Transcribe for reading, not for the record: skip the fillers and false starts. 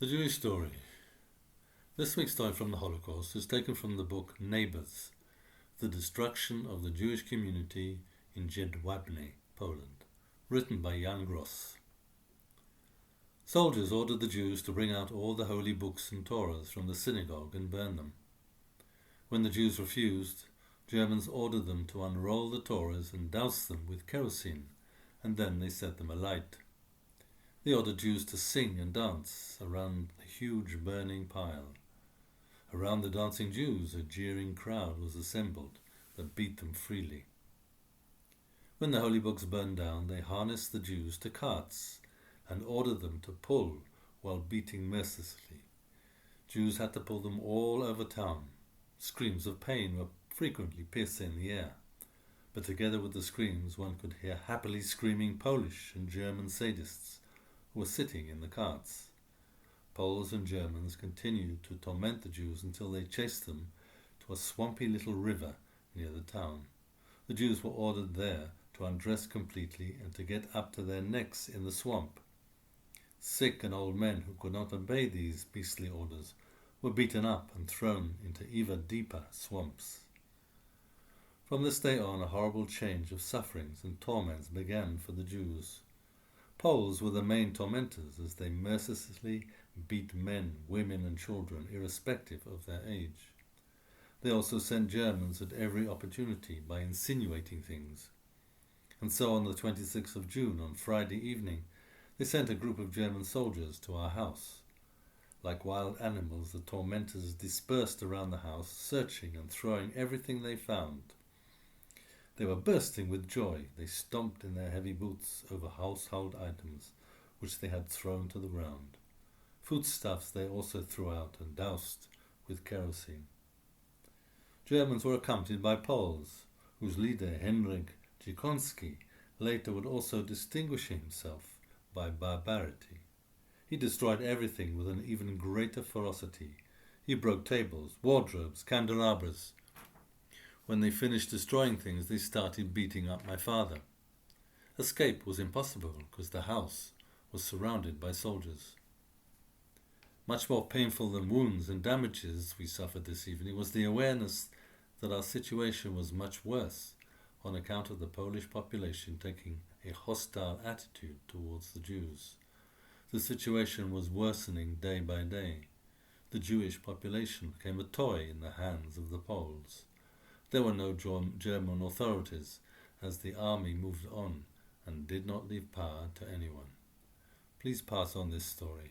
The Jewish Story. This week's story from the Holocaust is taken from the book Neighbours, The Destruction of the Jewish Community in Jedwabne, Poland, written by Jan Gross. Soldiers ordered the Jews to bring out all the holy books and Torahs from the synagogue and burn them. When the Jews refused, Germans ordered them to unroll the Torahs and douse them with kerosene, and then they set them alight. They ordered Jews to sing and dance around the huge burning pile. Around the dancing Jews a jeering crowd was assembled that beat them freely. When the holy books burned down, they harnessed the Jews to carts and ordered them to pull while beating mercilessly. Jews had to pull them all over town. Screams of pain were frequently piercing the air, but together with the screams one could hear happily screaming Polish and German sadists who were sitting in the carts. Poles and Germans continued to torment the Jews until they chased them to a swampy little river near the town. The Jews were ordered there to undress completely and to get up to their necks in the swamp. Sick and old men who could not obey these beastly orders were beaten up and thrown into even deeper swamps. From this day on, a horrible change of sufferings and torments began for the Jews. Poles were the main tormentors as they mercilessly beat men, women and children irrespective of their age. They also sent Germans at every opportunity by insinuating things. And so on the 26th of June, on Friday evening, they sent a group of German soldiers to our house. Like wild animals, the tormentors dispersed around the house, searching and throwing everything they found. They were bursting with joy. They stomped in their heavy boots over household items which they had thrown to the ground. Foodstuffs they also threw out and doused with kerosene. Germans were accompanied by Poles, whose leader Henryk Dzikonski later would also distinguish himself by barbarity. He destroyed everything with an even greater ferocity. He broke tables, wardrobes, candelabras. When they finished destroying things, they started beating up my father. Escape was impossible because the house was surrounded by soldiers. Much more painful than wounds and damages we suffered this evening was the awareness that our situation was much worse on account of the Polish population taking a hostile attitude towards the Jews. The situation was worsening day by day. The Jewish population became a toy in the hands of the Poles. There were no German authorities as the army moved on and did not leave power to anyone. Please pass on this story.